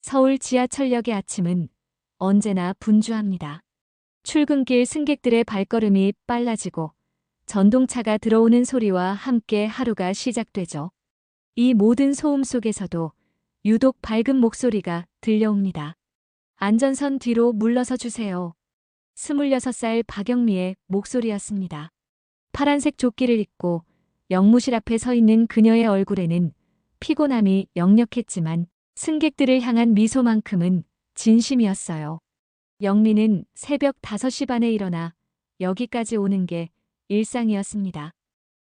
서울 지하철역의 아침은 언제나 분주합니다. 출근길 승객들의 발걸음이 빨라지고 전동차가 들어오는 소리와 함께 하루가 시작되죠. 이 모든 소음 속에서도 유독 밝은 목소리가 들려옵니다. 안전선 뒤로 물러서 주세요. 26살 박영미의 목소리였습니다. 파란색 조끼를 입고 영무실 앞에 서 있는 그녀의 얼굴에는 피곤함이 역력했지만 승객들을 향한 미소만큼은 진심이었어요. 영미는 새벽 5시 반에 일어나 여기까지 오는 게 일상이었습니다.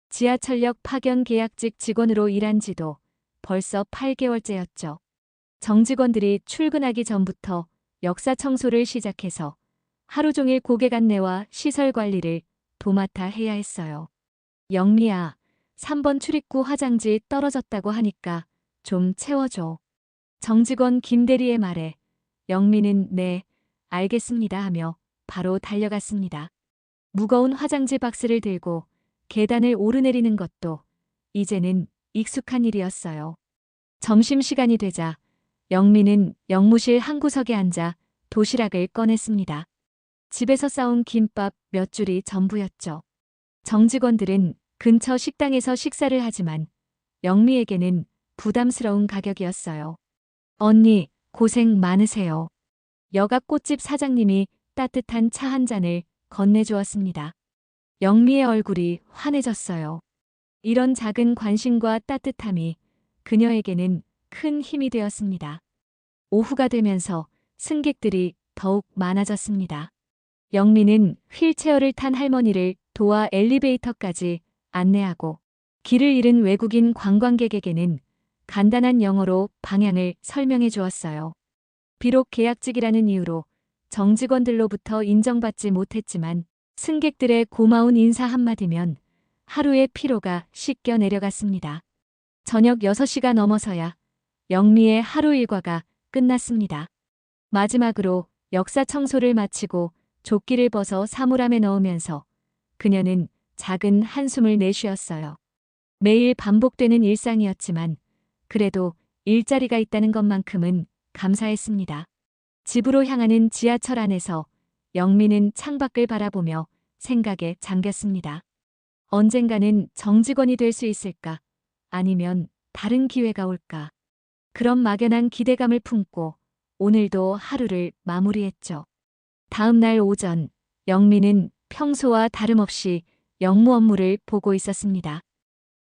지하철역 파견 계약직 직원으로 일한 지도 벌써 8개월째였죠. 정직원들이 출근하기 전부터 역사 청소를 시작해서 하루 종일 고객 안내와 시설 관리를 도맡아 해야 했어요. 영미야, 3번 출입구 화장지 떨어졌다고 하니까 좀 채워줘. 정직원 김대리의 말에 영미는 네, 알겠습니다 하며 바로 달려갔습니다. 무거운 화장지 박스를 들고 계단을 오르내리는 것도 이제는 익숙한 일이었어요. 점심시간이 되자 영미는 영무실 한 구석에 앉아 도시락을 꺼냈습니다. 집에서 싸온 김밥 몇 줄이 전부였죠. 정직원들은 근처 식당에서 식사를 하지만 영미에게는 부담스러운 가격이었어요. 언니, 고생 많으세요. 역 앞 꽃집 사장님이 따뜻한 차 한 잔을 건네주었습니다. 영미의 얼굴이 환해졌어요. 이런 작은 관심과 따뜻함이 그녀에게는 큰 힘이 되었습니다. 오후가 되면서 승객들이 더욱 많아졌습니다. 영미는 휠체어를 탄 할머니를 도와 엘리베이터까지 안내하고 길을 잃은 외국인 관광객에게는 간단한 영어로 방향을 설명해 주었어요. 비록 계약직이라는 이유로 정직원들로부터 인정받지 못했지만 승객들의 고마운 인사 한마디면 하루의 피로가 씻겨 내려갔습니다. 저녁 6시가 넘어서야 영미의 하루 일과가 끝났습니다. 마지막으로 역사 청소를 마치고 조끼를 벗어 사물함에 넣으면서 그녀는 작은 한숨을 내쉬었어요. 매일 반복되는 일상이었지만 그래도 일자리가 있다는 것만큼은 감사했습니다. 집으로 향하는 지하철 안에서 영미는 창밖을 바라보며 생각에 잠겼습니다. 언젠가는 정직원이 될 수 있을까? 아니면 다른 기회가 올까? 그런 막연한 기대감을 품고 오늘도 하루를 마무리했죠. 다음 날 오전, 영미는 평소와 다름없이 영무 업무를 보고 있었습니다.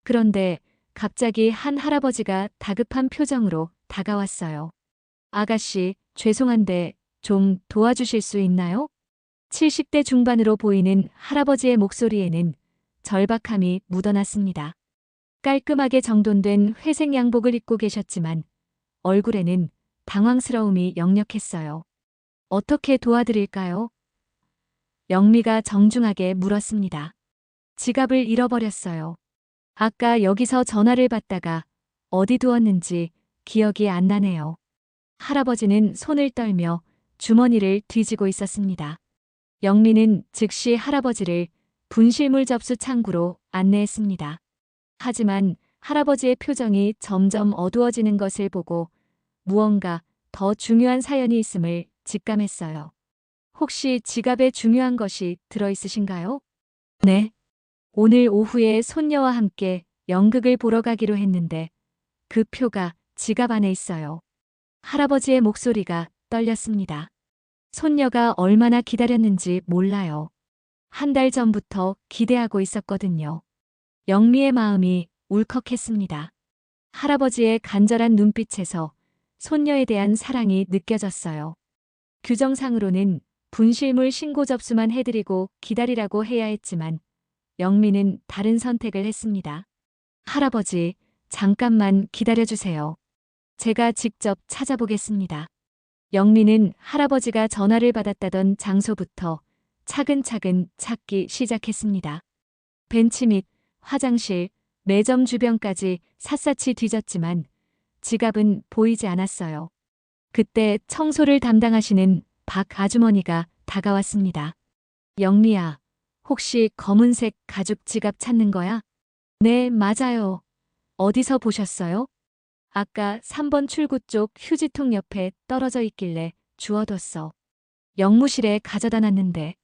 그런데 갑자기 한 할아버지가 다급한 표정으로 다가왔어요. 아가씨, 죄송한데 좀 도와주실 수 있나요? 70대 중반으로 보이는 할아버지의 목소리에는 절박함이 묻어났습니다. 깔끔하게 정돈된 회색 양복을 입고 계셨지만 얼굴에는 당황스러움이 역력했어요. 어떻게 도와드릴까요? 영미가 정중하게 물었습니다. 지갑을 잃어버렸어요. 아까 여기서 전화를 받다가 어디 두었는지 기억이 안 나네요. 할아버지는 손을 떨며 주머니를 뒤지고 있었습니다. 영미는 즉시 할아버지를 분실물 접수 창구로 안내했습니다. 하지만 할아버지의 표정이 점점 어두워지는 것을 보고 무언가 더 중요한 사연이 있음을 직감했어요. 혹시 지갑에 중요한 것이 들어있으신가요? 네. 오늘 오후에 손녀와 함께 연극을 보러 가기로 했는데 그 표가 지갑 안에 있어요. 할아버지의 목소리가 떨렸습니다. 손녀가 얼마나 기다렸는지 몰라요. 한 달 전부터 기대하고 있었거든요. 영미의 마음이 울컥했습니다. 할아버지의 간절한 눈빛에서 손녀에 대한 사랑이 느껴졌어요. 규정상으로는 분실물 신고 접수만 해드리고 기다리라고 해야 했지만 영미는 다른 선택을 했습니다. 할아버지, 잠깐만 기다려주세요. 제가 직접 찾아보겠습니다. 영미는 할아버지가 전화를 받았다던 장소부터 차근차근 찾기 시작했습니다. 벤치 및 화장실, 매점 주변까지 샅샅이 뒤졌지만 지갑은 보이지 않았어요. 그때 청소를 담당하시는 박 아주머니가 다가왔습니다. 영미야, 혹시 검은색 가죽 지갑 찾는 거야? 네, 맞아요. 어디서 보셨어요? 아까 3번 출구 쪽 휴지통 옆에 떨어져 있길래 주워뒀어. 영무실에 가져다 놨는데.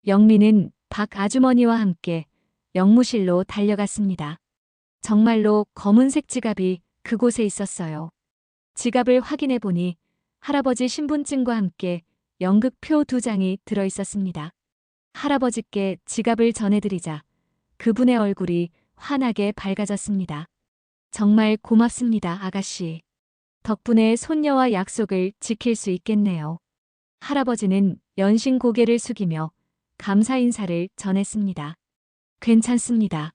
영미는 박 아주머니와 함께 영무실로 달려갔습니다. 정말로 검은색 지갑이 그곳에 있었어요. 지갑을 확인해 보니 할아버지 신분증과 함께 연극표 2장이 들어 있었습니다. 할아버지께 지갑을 전해드리자 그분의 얼굴이 환하게 밝아졌습니다. 정말 고맙습니다, 아가씨. 덕분에 손녀와 약속을 지킬 수 있겠네요. 할아버지는 연신 고개를 숙이며 감사 인사를 전했습니다. 괜찮습니다.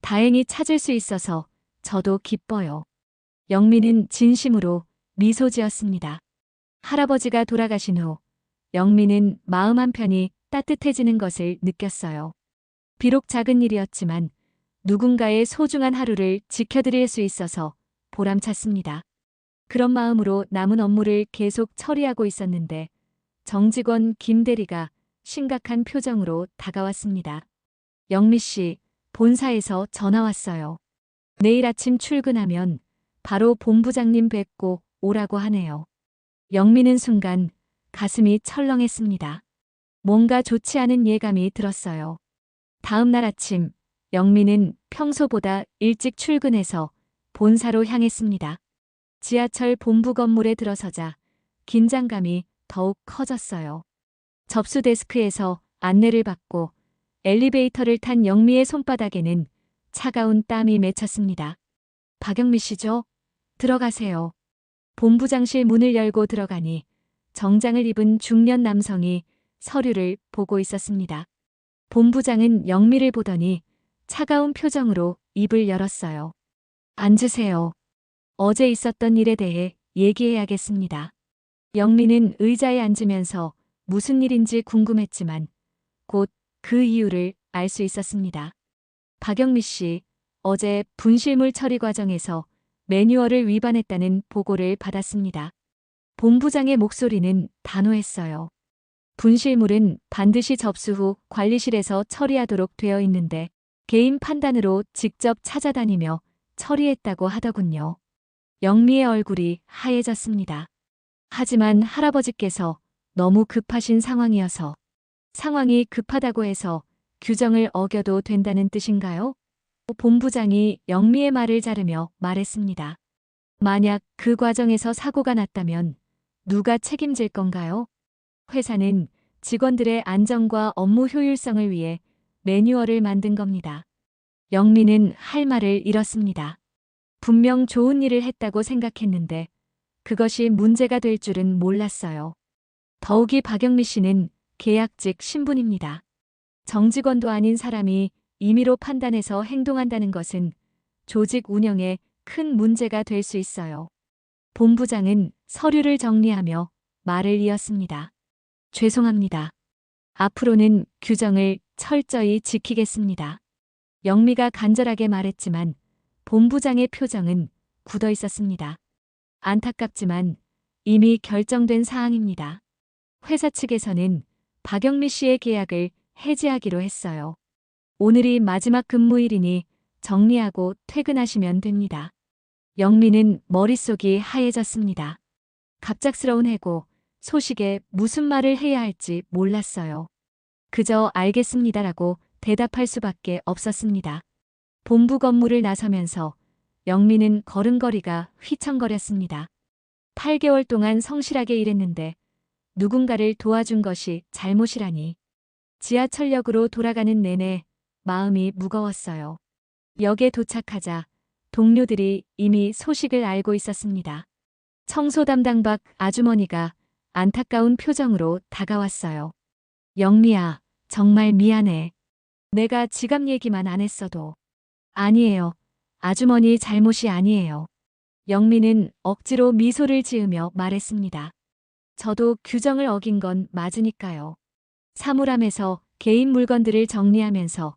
다행히 찾을 수 있어서 저도 기뻐요. 영미는 진심으로 미소 지었습니다. 할아버지가 돌아가신 후 영미는 마음 한편이 따뜻해지는 것을 느꼈어요. 비록 작은 일이었지만 누군가의 소중한 하루를 지켜드릴 수 있어서 보람찼습니다. 그런 마음으로 남은 업무를 계속 처리하고 있었는데 정직원 김 대리가 심각한 표정으로 다가왔습니다. 영미 씨, 본사에서 전화 왔어요. 내일 아침 출근하면 바로 본부장님 뵙고 오라고 하네요. 영미는 순간 가슴이 철렁했습니다. 뭔가 좋지 않은 예감이 들었어요. 다음 날 아침, 영미는 평소보다 일찍 출근해서 본사로 향했습니다. 지하철 본부 건물에 들어서자 긴장감이 더욱 커졌어요. 접수 데스크에서 안내를 받고 엘리베이터를 탄 영미의 손바닥에는 차가운 땀이 맺혔습니다. 박영미 씨죠? 들어가세요. 본부장실 문을 열고 들어가니 정장을 입은 중년 남성이 서류를 보고 있었습니다. 본부장은 영미를 보더니 차가운 표정으로 입을 열었어요. 앉으세요. 어제 있었던 일에 대해 얘기해야겠습니다. 영미는 의자에 앉으면서 무슨 일인지 궁금했지만 곧 그 이유를 알 수 있었습니다. 박영미 씨, 어제 분실물 처리 과정에서 매뉴얼을 위반했다는 보고를 받았습니다. 본부장의 목소리는 단호했어요. 분실물은 반드시 접수 후 관리실에서 처리하도록 되어 있는데 개인 판단으로 직접 찾아다니며 처리했다고 하더군요. 영미의 얼굴이 하얘졌습니다. 하지만 할아버지께서 너무 급하신 상황이어서 상황이 급하다고 해서 규정을 어겨도 된다는 뜻인가요? 본부장이 영미의 말을 자르며 말했습니다. 만약 그 과정에서 사고가 났다면 누가 책임질 건가요? 회사는 직원들의 안전과 업무 효율성을 위해 매뉴얼을 만든 겁니다. 영미는 할 말을 잃었습니다. 분명 좋은 일을 했다고 생각했는데 그것이 문제가 될 줄은 몰랐어요. 더욱이 박영미 씨는 계약직 신분입니다. 정직원도 아닌 사람이 임의로 판단해서 행동한다는 것은 조직 운영에 큰 문제가 될 수 있어요. 본부장은 서류를 정리하며 말을 이었습니다. 죄송합니다. 앞으로는 규정을 철저히 지키겠습니다. 영미가 간절하게 말했지만 본부장의 표정은 굳어 있었습니다. 안타깝지만 이미 결정된 사항입니다. 회사 측에서는 박영미 씨의 계약을 해지하기로 했어요. 오늘이 마지막 근무일이니 정리하고 퇴근하시면 됩니다. 영미는 머릿속이 하얘졌습니다. 갑작스러운 해고, 소식에 무슨 말을 해야 할지 몰랐어요. 그저 알겠습니다라고 대답할 수밖에 없었습니다. 본부 건물을 나서면서 영미는 걸음걸이가 휘청거렸습니다. 8개월 동안 성실하게 일했는데 누군가를 도와준 것이 잘못이라니. 지하철역으로 돌아가는 내내 마음이 무거웠어요. 역에 도착하자 동료들이 이미 소식을 알고 있었습니다. 청소 담당 박 아주머니가 안타까운 표정으로 다가왔어요. 영미야, 정말 미안해. 내가 지갑 얘기만 안 했어도. 아니에요. 아주머니 잘못이 아니에요. 영미는 억지로 미소를 지으며 말했습니다. 저도 규정을 어긴 건 맞으니까요. 사물함에서 개인 물건들을 정리하면서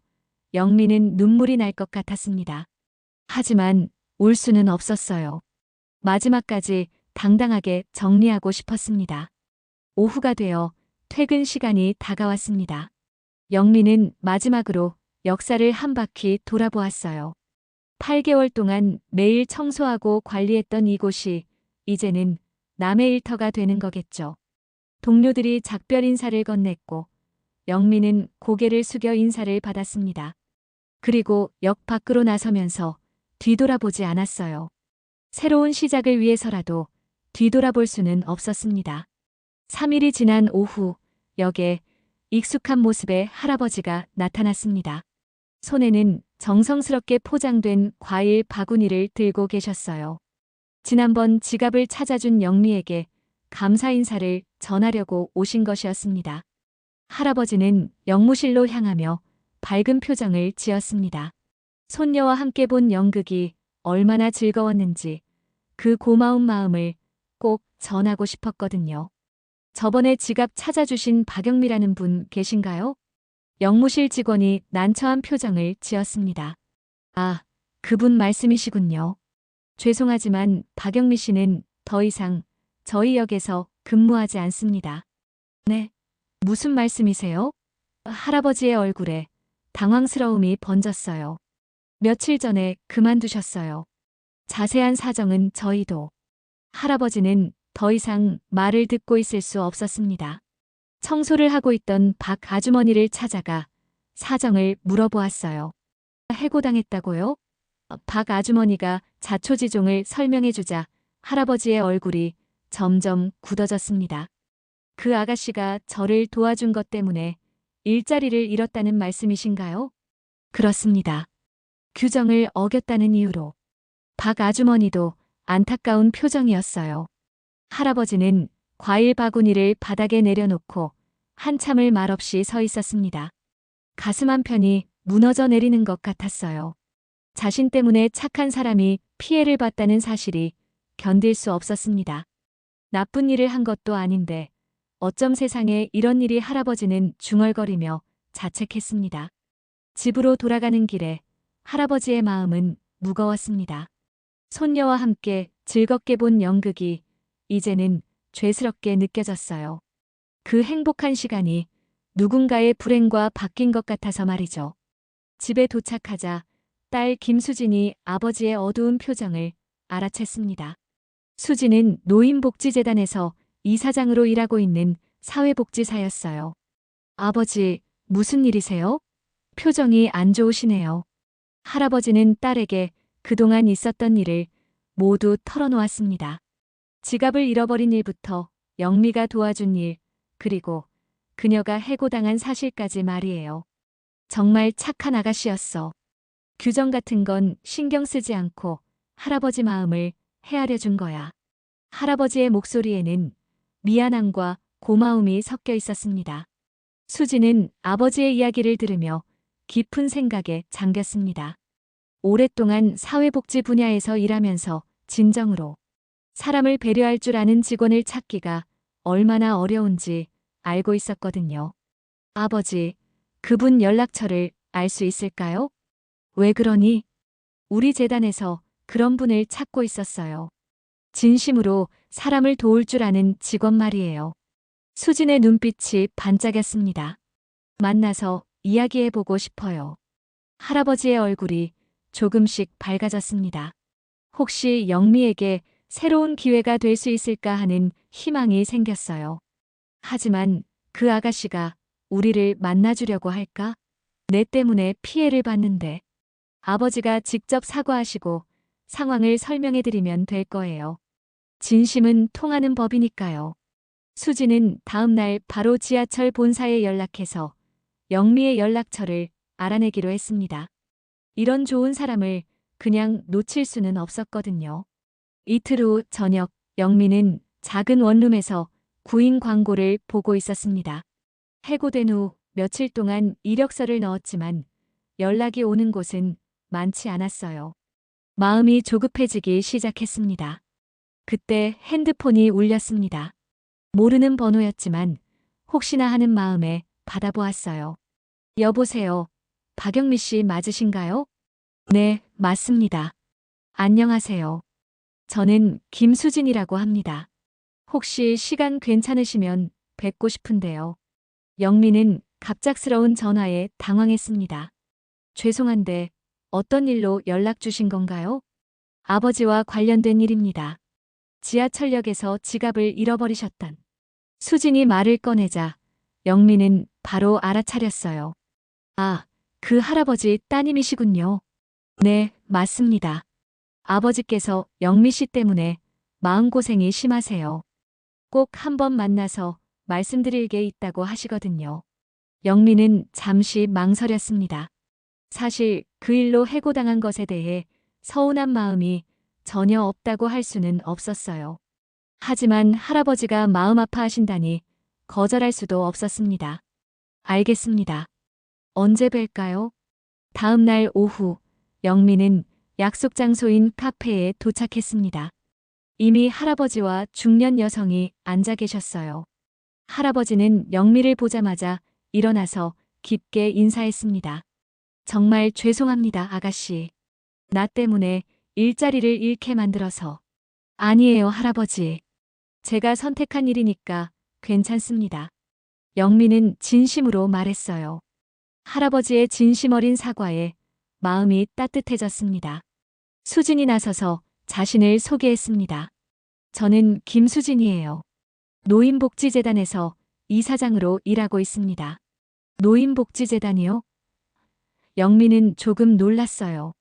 영미는 눈물이 날 것 같았습니다. 하지만 울 수는 없었어요. 마지막까지 당당하게 정리하고 싶었습니다. 오후가 되어 퇴근 시간이 다가왔습니다. 영미는 마지막으로 역사를 한 바퀴 돌아보았어요. 8개월 동안 매일 청소하고 관리했던 이곳이 이제는 남의 일터가 되는 거겠죠. 동료들이 작별 인사를 건넸고 영미는 고개를 숙여 인사를 받았습니다. 그리고 역 밖으로 나서면서 뒤돌아보지 않았어요. 새로운 시작을 위해서라도 뒤돌아볼 수는 없었습니다. 3일이 지난 오후, 역에 익숙한 모습의 할아버지가 나타났습니다. 손에는 정성스럽게 포장된 과일 바구니를 들고 계셨어요. 지난번 지갑을 찾아준 영미에게 감사 인사를 전하려고 오신 것이었습니다. 할아버지는 영무실로 향하며 밝은 표정을 지었습니다. 손녀와 함께 본 연극이 얼마나 즐거웠는지 그 고마운 마음을 꼭 전하고 싶었거든요. 저번에 지갑 찾아주신 박영미라는 분 계신가요? 영무실 직원이 난처한 표정을 지었습니다. 아, 그분 말씀이시군요. 죄송하지만 박영미 씨는 더 이상 저희 역에서 근무하지 않습니다. 네, 무슨 말씀이세요? 할아버지의 얼굴에 당황스러움이 번졌어요. 며칠 전에 그만두셨어요. 자세한 사정은 저희도. 할아버지는 더 이상 말을 듣고 있을 수 없었습니다. 청소를 하고 있던 박 아주머니를 찾아가 사정을 물어보았어요. 해고당했다고요? 박 아주머니가 자초지종을 설명해주자 할아버지의 얼굴이 점점 굳어졌습니다. 그 아가씨가 저를 도와준 것 때문에 일자리를 잃었다는 말씀이신가요? 그렇습니다. 규정을 어겼다는 이유로. 박 아주머니도 안타까운 표정이었어요. 할아버지는 과일 바구니를 바닥에 내려놓고 한참을 말없이 서 있었습니다. 가슴 한편이 무너져 내리는 것 같았어요. 자신 때문에 착한 사람이 피해를 봤다는 사실이 견딜 수 없었습니다. 나쁜 일을 한 것도 아닌데 어쩜 세상에 이런 일이. 할아버지는 중얼거리며 자책했습니다. 집으로 돌아가는 길에 할아버지의 마음은 무거웠습니다. 손녀와 함께 즐겁게 본 연극이 이제는 죄스럽게 느껴졌어요. 그 행복한 시간이 누군가의 불행과 바뀐 것 같아서 말이죠. 집에 도착하자 딸 김수진이 아버지의 어두운 표정을 알아챘습니다. 수진은 노인복지재단에서 이사장으로 일하고 있는 사회복지사였어요. 아버지, 무슨 일이세요? 표정이 안 좋으시네요. 할아버지는 딸에게 그동안 있었던 일을 모두 털어놓았습니다. 지갑을 잃어버린 일부터 영미가 도와준 일, 그리고 그녀가 해고당한 사실까지 말이에요. 정말 착한 아가씨였어. 규정 같은 건 신경 쓰지 않고 할아버지 마음을 헤아려 준 거야. 할아버지의 목소리에는 미안함과 고마움이 섞여 있었습니다. 수지는 아버지의 이야기를 들으며 깊은 생각에 잠겼습니다. 오랫동안 사회복지 분야에서 일하면서 진정으로 사람을 배려할 줄 아는 직원을 찾기가 얼마나 어려운지 알고 있었거든요. 아버지, 그분 연락처를 알 수 있을까요? 왜 그러니? 우리 재단에서 그런 분을 찾고 있었어요. 진심으로 사람을 도울 줄 아는 직원 말이에요. 수진의 눈빛이 반짝였습니다. 만나서 이야기해보고 싶어요. 할아버지의 얼굴이 조금씩 밝아졌습니다. 혹시 영미에게 새로운 기회가 될 수 있을까 하는 희망이 생겼어요. 하지만 그 아가씨가 우리를 만나주려고 할까? 내 때문에 피해를 봤는데. 아버지가 직접 사과하시고 상황을 설명해드리면 될 거예요. 진심은 통하는 법이니까요. 수지는 다음 날 바로 지하철 본사에 연락해서 영미의 연락처를 알아내기로 했습니다. 이런 좋은 사람을 그냥 놓칠 수는 없었거든요. 이틀 후 저녁, 영미는 작은 원룸에서 구인 광고를 보고 있었습니다. 해고된 후 며칠 동안 이력서를 넣었지만 연락이 오는 곳은 많지 않았어요. 마음이 조급해지기 시작했습니다. 그때 핸드폰이 울렸습니다. 모르는 번호였지만 혹시나 하는 마음에 받아보았어요. 여보세요. 박영미 씨 맞으신가요? 네, 맞습니다. 안녕하세요. 저는 김수진이라고 합니다. 혹시 시간 괜찮으시면 뵙고 싶은데요. 영미는 갑작스러운 전화에 당황했습니다. 죄송한데 어떤 일로 연락 주신 건가요? 아버지와 관련된 일입니다. 지하철역에서 지갑을 잃어버리셨던. 수진이 말을 꺼내자 영미는 바로 알아차렸어요. 아, 그 할아버지 따님이시군요. 네, 맞습니다. 아버지께서 영미 씨 때문에 마음고생이 심하세요. 꼭 한번 만나서 말씀드릴 게 있다고 하시거든요. 영미는 잠시 망설였습니다. 사실 그 일로 해고당한 것에 대해 서운한 마음이 전혀 없다고 할 수는 없었어요. 하지만 할아버지가 마음 아파하신다니 거절할 수도 없었습니다. 알겠습니다. 언제 뵐까요? 다음 날 오후, 영미는 약속 장소인 카페에 도착했습니다. 이미 할아버지와 중년 여성이 앉아 계셨어요. 할아버지는 영미를 보자마자 일어나서 깊게 인사했습니다. 정말 죄송합니다, 아가씨. 나 때문에 일자리를 잃게 만들어서. 아니에요, 할아버지. 제가 선택한 일이니까 괜찮습니다. 영미는 진심으로 말했어요. 할아버지의 진심 어린 사과에 마음이 따뜻해졌습니다. 수진이 나서서 자신을 소개했습니다. 저는 김수진이에요. 노인복지재단에서 이사장으로 일하고 있습니다. 노인복지재단이요? 영미는 조금 놀랐어요.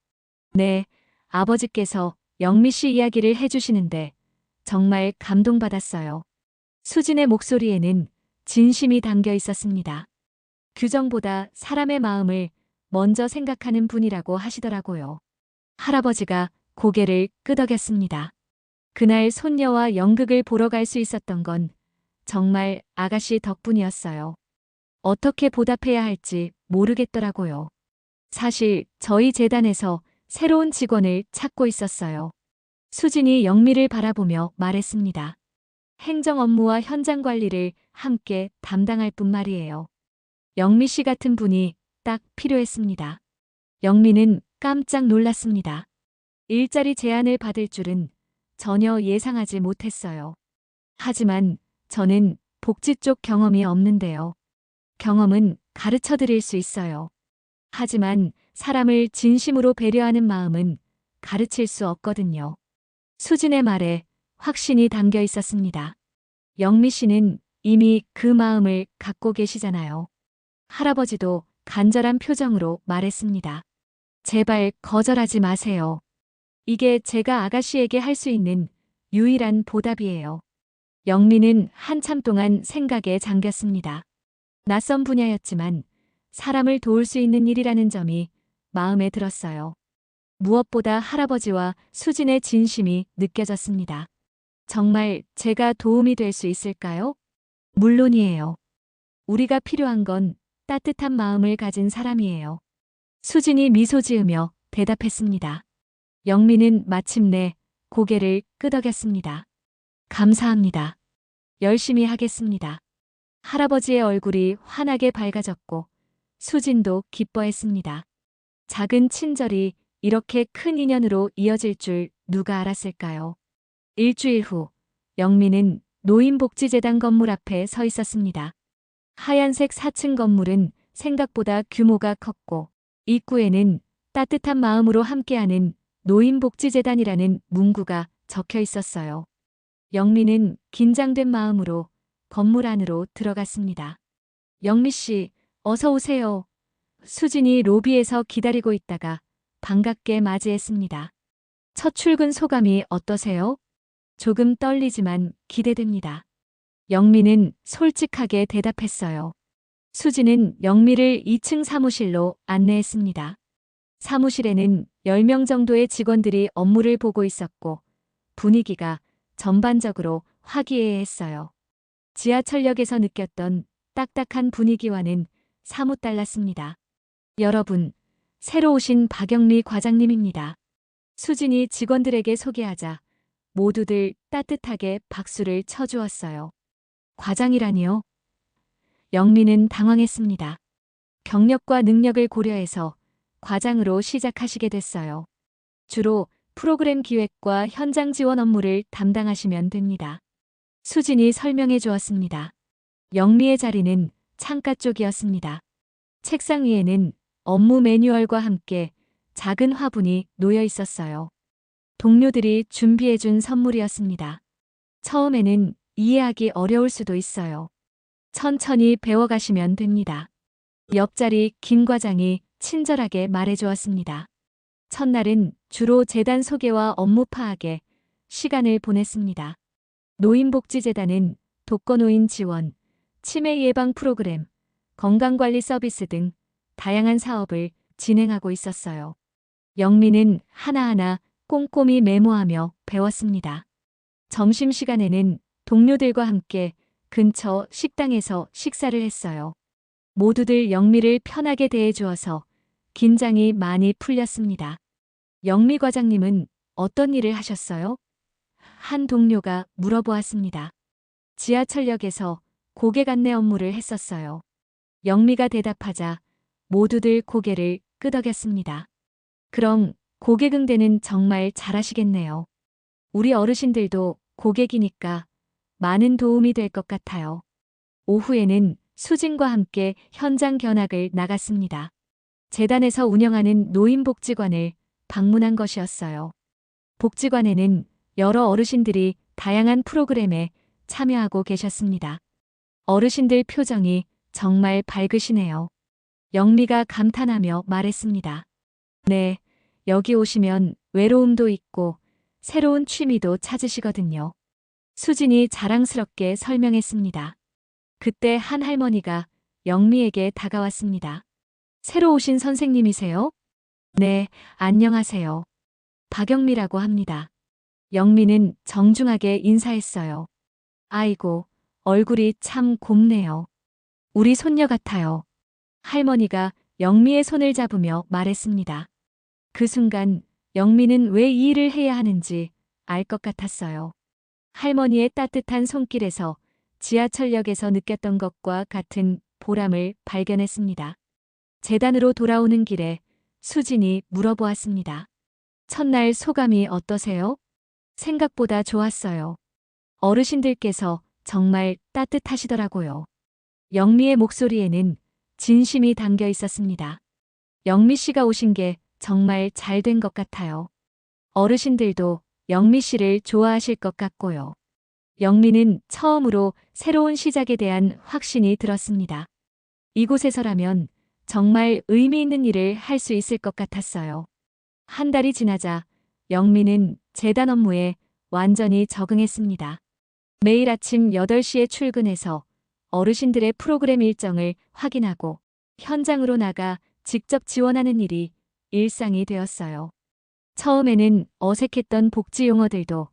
네, 아버지께서 영미 씨 이야기를 해주시는데 정말 감동받았어요. 수진의 목소리에는 진심이 담겨 있었습니다. 규정보다 사람의 마음을 먼저 생각하는 분이라고 하시더라고요. 할아버지가 고개를 끄덕였습니다. 그날 손녀와 연극을 보러 갈 수 있었던 건 정말 아가씨 덕분이었어요. 어떻게 보답해야 할지 모르겠더라고요. 사실 저희 재단에서 새로운 직원을 찾고 있었어요. 수진이 영미를 바라보며 말했습니다. 행정 업무와 현장 관리를 함께 담당할 뿐 말이에요. 영미 씨 같은 분이 딱 필요했습니다. 영미는 깜짝 놀랐습니다. 일자리 제안을 받을 줄은 전혀 예상하지 못했어요. 하지만 저는 복지 쪽 경험이 없는데요. 경험은 가르쳐 드릴 수 있어요. 하지만 사람을 진심으로 배려하는 마음은 가르칠 수 없거든요. 수진의 말에 확신이 담겨 있었습니다. 영미 씨는 이미 그 마음을 갖고 계시잖아요. 할아버지도 간절한 표정으로 말했습니다. 제발 거절하지 마세요. 이게 제가 아가씨에게 할 수 있는 유일한 보답이에요. 영미는 한참 동안 생각에 잠겼습니다. 낯선 분야였지만 사람을 도울 수 있는 일이라는 점이 마음에 들었어요. 무엇보다 할아버지와 수진의 진심이 느껴졌습니다. 정말 제가 도움이 될 수 있을까요? 물론이에요. 우리가 필요한 건 따뜻한 마음을 가진 사람이에요. 수진이 미소 지으며 대답했습니다. 영미는 마침내 고개를 끄덕였습니다. 감사합니다. 열심히 하겠습니다. 할아버지의 얼굴이 환하게 밝아졌고 수진도 기뻐했습니다. 작은 친절이 이렇게 큰 인연으로 이어질 줄 누가 알았을까요? 일주일 후, 영미는 노인복지재단 건물 앞에 서 있었습니다. 하얀색 4층 건물은 생각보다 규모가 컸고 입구에는 따뜻한 마음으로 함께하는 노인복지재단이라는 문구가 적혀 있었어요. 영미는 긴장된 마음으로 건물 안으로 들어갔습니다. 영미 씨, 어서 오세요. 수진이 로비에서 기다리고 있다가 반갑게 맞이했습니다. 첫 출근 소감이 어떠세요? 조금 떨리지만 기대됩니다. 영미는 솔직하게 대답했어요. 수진은 영미를 2층 사무실로 안내했습니다. 사무실에는 10명 정도의 직원들이 업무를 보고 있었고 분위기가 전반적으로 화기애애했어요. 지하철역에서 느꼈던 딱딱한 분위기와는 사뭇 달랐습니다. 여러분, 새로 오신 박영미 과장님입니다. 수진이 직원들에게 소개하자 모두들 따뜻하게 박수를 쳐주었어요. 과장이라니요? 영미는 당황했습니다. 경력과 능력을 고려해서 과장으로 시작하시게 됐어요. 주로 프로그램 기획과 현장 지원 업무를 담당하시면 됩니다. 수진이 설명해 주었습니다. 영미의 자리는 창가 쪽이었습니다. 책상 위에는 업무 매뉴얼과 함께 작은 화분이 놓여 있었어요. 동료들이 준비해준 선물이었습니다. 처음에는 이해하기 어려울 수도 있어요. 천천히 배워가시면 됩니다. 옆자리 김 과장이 친절하게 말해주었습니다. 첫날은 주로 재단 소개와 업무 파악에 시간을 보냈습니다. 노인복지재단은 독거노인 지원, 치매 예방 프로그램, 건강관리 서비스 등 다양한 사업을 진행하고 있었어요. 영미는 하나하나 꼼꼼히 메모하며 배웠습니다. 점심시간에는 동료들과 함께 근처 식당에서 식사를 했어요. 모두들 영미를 편하게 대해주어서 긴장이 많이 풀렸습니다. 영미 과장님은 어떤 일을 하셨어요? 한 동료가 물어보았습니다. 지하철역에서 고객 안내 업무를 했었어요. 영미가 대답하자 모두들 고개를 끄덕였습니다. 그럼 고객 응대는 정말 잘하시겠네요. 우리 어르신들도 고객이니까 많은 도움이 될 것 같아요. 오후에는 수진과 함께 현장 견학을 나갔습니다. 재단에서 운영하는 노인복지관을 방문한 것이었어요. 복지관에는 여러 어르신들이 다양한 프로그램에 참여하고 계셨습니다. 어르신들 표정이 정말 밝으시네요. 영미가 감탄하며 말했습니다. 네, 여기 오시면 외로움도 있고 새로운 취미도 찾으시거든요. 수진이 자랑스럽게 설명했습니다. 그때 한 할머니가 영미에게 다가왔습니다. 새로 오신 선생님이세요? 네, 안녕하세요. 박영미라고 합니다. 영미는 정중하게 인사했어요. 아이고, 얼굴이 참 곱네요. 우리 손녀 같아요. 할머니가 영미의 손을 잡으며 말했습니다. 그 순간 영미는 왜 이 일을 해야 하는지 알 것 같았어요. 할머니의 따뜻한 손길에서 지하철역에서 느꼈던 것과 같은 보람을 발견했습니다. 재단으로 돌아오는 길에 수진이 물어보았습니다. 첫날 소감이 어떠세요? 생각보다 좋았어요. 어르신들께서 정말 따뜻하시더라고요. 영미의 목소리에는 진심이 담겨 있었습니다. 영미 씨가 오신 게 정말 잘 된 것 같아요. 어르신들도 영미 씨를 좋아하실 것 같고요. 영미는 처음으로 새로운 시작에 대한 확신이 들었습니다. 이곳에서라면 정말 의미 있는 일을 할 수 있을 것 같았어요. 한 달이 지나자 영미는 재단 업무에 완전히 적응했습니다. 매일 아침 8시에 출근해서 어르신들의 프로그램 일정을 확인하고 현장으로 나가 직접 지원하는 일이 일상이 되었어요. 처음에는 어색했던 복지 용어들도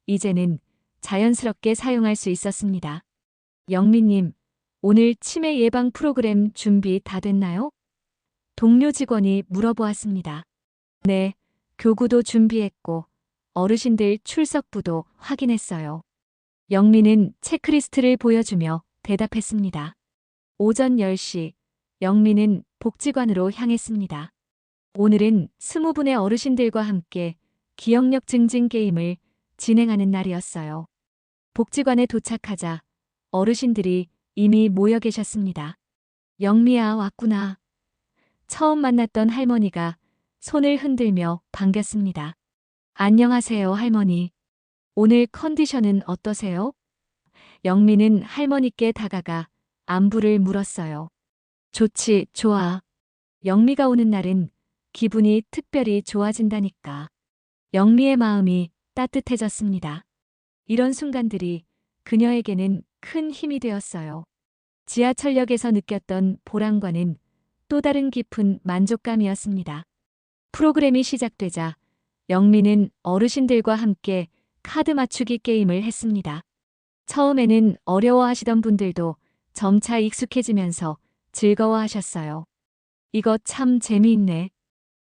이제는 자연스럽게 사용할 수 있었습니다. 영미님, 오늘 치매 예방 프로그램 준비 다 됐나요? 동료 직원이 물어보았습니다. 네, 교구도 준비했고 어르신들 출석부도 확인했어요. 영미는 체크리스트를 보여주며 대답했습니다. 오전 10시, 영미는 복지관으로 향했습니다. 오늘은 20분의 어르신들과 함께 기억력 증진 게임을 진행하는 날이었어요. 복지관에 도착하자 어르신들이 이미 모여 계셨습니다. 영미야, 왔구나. 처음 만났던 할머니가 손을 흔들며 반겼습니다. 안녕하세요, 할머니. 오늘 컨디션은 어떠세요? 영미는 할머니께 다가가 안부를 물었어요. 좋지, 좋아. 영미가 오는 날은 기분이 특별히 좋아진다니까. 영미의 마음이 따뜻해졌습니다. 이런 순간들이 그녀에게는 큰 힘이 되었어요. 지하철역에서 느꼈던 보람과는 또 다른 깊은 만족감이었습니다. 프로그램이 시작되자 영미는 어르신들과 함께 카드 맞추기 게임을 했습니다. 처음에는 어려워하시던 분들도 점차 익숙해지면서 즐거워하셨어요. 이거 참 재미있네.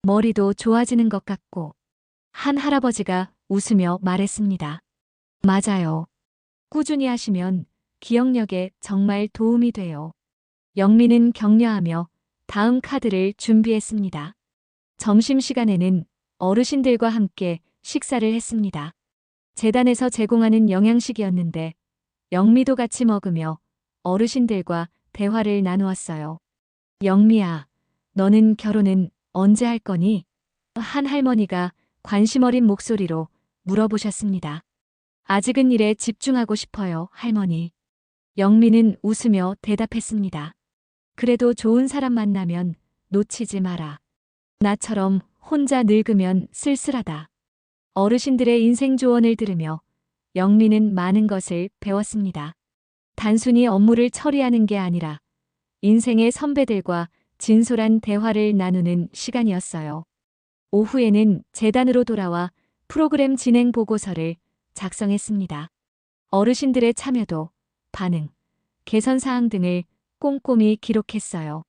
머리도 좋아지는 것 같고. 한 할아버지가 웃으며 말했습니다. 맞아요. 꾸준히 하시면 기억력에 정말 도움이 돼요. 영미는 격려하며 다음 카드를 준비했습니다. 점심시간에는 어르신들과 함께 식사를 했습니다. 재단에서 제공하는 영양식이었는데 영미도 같이 먹으며 어르신들과 대화를 나누었어요. 영미야, 너는 결혼은 언제 할 거니? 한 할머니가 관심 어린 목소리로 물어보셨습니다. 아직은 일에 집중하고 싶어요, 할머니. 영미는 웃으며 대답했습니다. 그래도 좋은 사람 만나면 놓치지 마라. 나처럼 혼자 늙으면 쓸쓸하다. 어르신들의 인생 조언을 들으며 영미는 많은 것을 배웠습니다. 단순히 업무를 처리하는 게 아니라 인생의 선배들과 진솔한 대화를 나누는 시간이었어요. 오후에는 재단으로 돌아와 프로그램 진행 보고서를 작성했습니다. 어르신들의 참여도, 반응, 개선 사항 등을 꼼꼼히 기록했어요.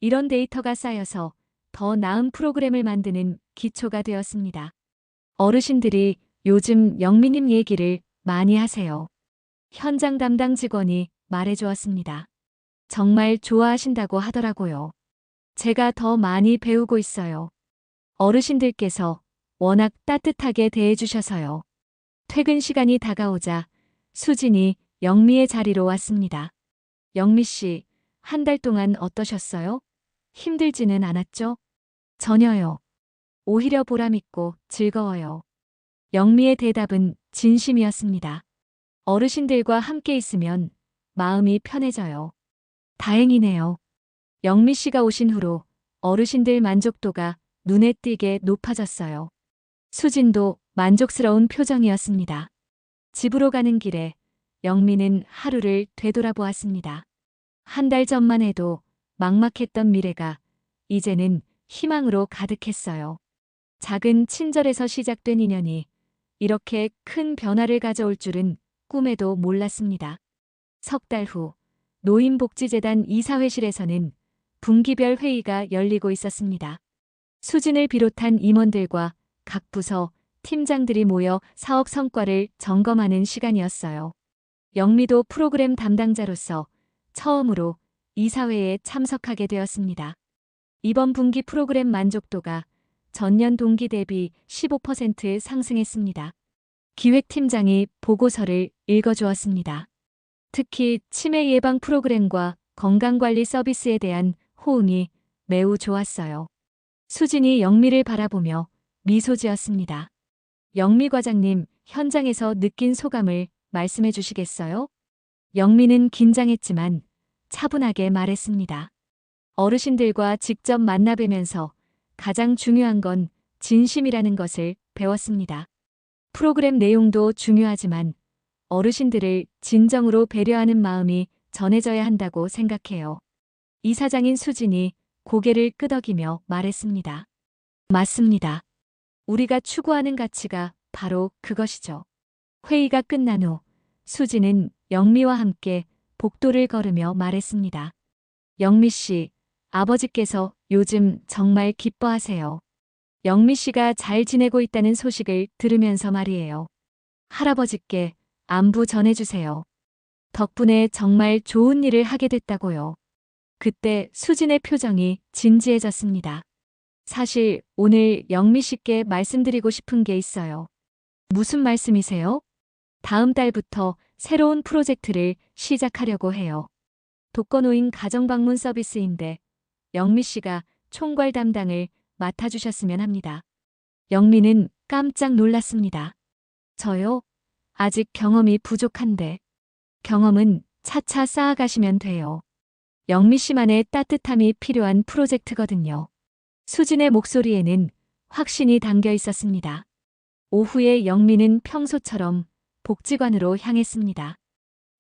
이런 데이터가 쌓여서 더 나은 프로그램을 만드는 기초가 되었습니다. 어르신들이 요즘 영미님 얘기를 많이 하세요. 현장 담당 직원이 말해주었습니다. 정말 좋아하신다고 하더라고요. 제가 더 많이 배우고 있어요. 어르신들께서 워낙 따뜻하게 대해주셔서요. 퇴근 시간이 다가오자 수진이 영미의 자리로 왔습니다. 영미 씨, 한 달 동안 어떠셨어요? 힘들지는 않았죠? 전혀요. 오히려 보람있고 즐거워요. 영미의 대답은 진심이었습니다. 어르신들과 함께 있으면 마음이 편해져요. 다행이네요. 영미 씨가 오신 후로 어르신들 만족도가 눈에 띄게 높아졌어요. 수진도 만족스러운 표정이었습니다. 집으로 가는 길에 영미는 하루를 되돌아보았습니다. 한 달 전만 해도 막막했던 미래가 이제는 희망으로 가득했어요. 작은 친절에서 시작된 인연이 이렇게 큰 변화를 가져올 줄은 꿈에도 몰랐습니다. 석 달 후 노인복지재단 이사회실에서는 분기별 회의가 열리고 있었습니다. 수진을 비롯한 임원들과 각 부서, 팀장들이 모여 사업 성과를 점검하는 시간이었어요. 영미도 프로그램 담당자로서 처음으로 이사회에 참석하게 되었습니다. 이번 분기 프로그램 만족도가 전년 동기 대비 15% 상승했습니다. 기획팀장이 보고서를 읽어주었습니다. 특히 치매 예방 프로그램과 건강관리 서비스에 대한 호응이 매우 좋았어요. 수진이 영미를 바라보며 미소 지었습니다. 영미 과장님, 현장에서 느낀 소감을 말씀해 주시겠어요? 영미는 긴장했지만 차분하게 말했습니다. 어르신들과 직접 만나뵈면서 가장 중요한 건 진심이라는 것을 배웠습니다. 프로그램 내용도 중요하지만 어르신들을 진정으로 배려하는 마음이 전해져야 한다고 생각해요. 이사장인 수진이 고개를 끄덕이며 말했습니다. 맞습니다. 우리가 추구하는 가치가 바로 그것이죠. 회의가 끝난 후 수진은 영미와 함께 복도를 걸으며 말했습니다. 영미 씨, 아버지께서 요즘 정말 기뻐하세요. 영미 씨가 잘 지내고 있다는 소식을 들으면서 말이에요. 할아버지께 안부 전해주세요. 덕분에 정말 좋은 일을 하게 됐다고요. 그때 수진의 표정이 진지해졌습니다. 사실 오늘 영미 씨께 말씀드리고 싶은 게 있어요. 무슨 말씀이세요? 다음 달부터 새로운 프로젝트를 시작하려고 해요. 독거노인 가정방문 서비스인데 영미 씨가 총괄 담당을 맡아주셨으면 합니다. 영미는 깜짝 놀랐습니다. 저요? 아직 경험이 부족한데. 경험은 차차 쌓아가시면 돼요. 영미 씨만의 따뜻함이 필요한 프로젝트거든요. 수진의 목소리에는 확신이 담겨 있었습니다. 오후에 영미는 평소처럼 복지관으로 향했습니다.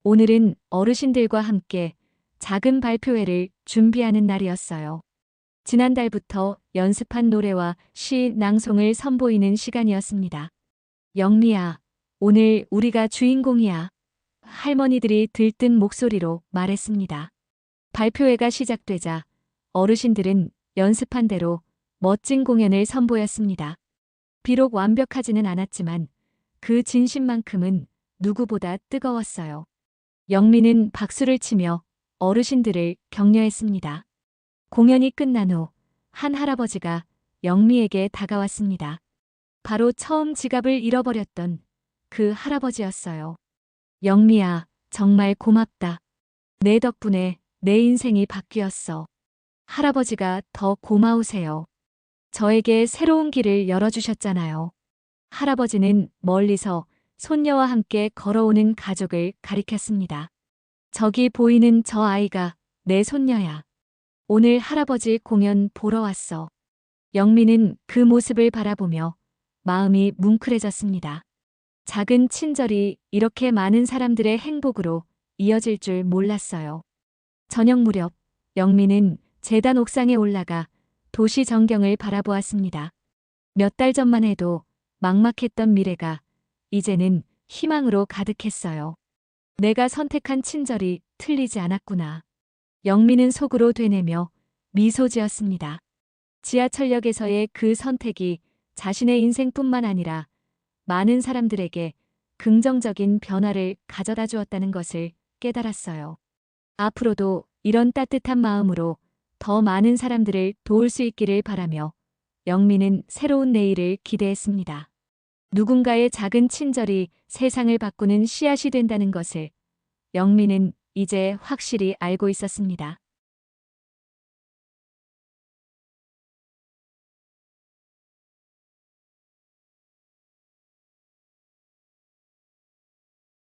오늘은 어르신들과 함께 작은 발표회를 준비하는 날이었어요. 지난달부터 연습한 노래와 시 낭송을 선보이는 시간이었습니다. 영미야, 오늘 우리가 주인공이야. 할머니들이 들뜬 목소리로 말했습니다. 발표회가 시작되자 어르신들은 연습한 대로 멋진 공연을 선보였습니다. 비록 완벽하지는 않았지만 그 진심만큼은 누구보다 뜨거웠어요. 영미는 박수를 치며 어르신들을 격려했습니다. 공연이 끝난 후 한 할아버지가 영미에게 다가왔습니다. 바로 처음 지갑을 잃어버렸던 그 할아버지였어요. 영미야, 정말 고맙다. 내 덕분에 내 인생이 바뀌었어. 할아버지가 더 고마우세요. 저에게 새로운 길을 열어주셨잖아요. 할아버지는 멀리서 손녀와 함께 걸어오는 가족을 가리켰습니다. 저기 보이는 저 아이가 내 손녀야. 오늘 할아버지 공연 보러 왔어. 영미는 그 모습을 바라보며 마음이 뭉클해졌습니다. 작은 친절이 이렇게 많은 사람들의 행복으로 이어질 줄 몰랐어요. 저녁 무렵 영미는 재단 옥상에 올라가 도시 전경을 바라보았습니다. 몇 달 전만 해도 막막했던 미래가 이제는 희망으로 가득했어요. 내가 선택한 친절이 틀리지 않았구나. 영미는 속으로 되뇌며 미소 지었습니다. 지하철역에서의 그 선택이 자신의 인생뿐만 아니라 많은 사람들에게 긍정적인 변화를 가져다 주었다는 것을 깨달았어요. 앞으로도 이런 따뜻한 마음으로 더 많은 사람들을 도울 수 있기를 바라며 영미는 새로운 내일을 기대했습니다. 누군가의 작은 친절이 세상을 바꾸는 씨앗이 된다는 것을 영미는 이제 확실히 알고 있었습니다.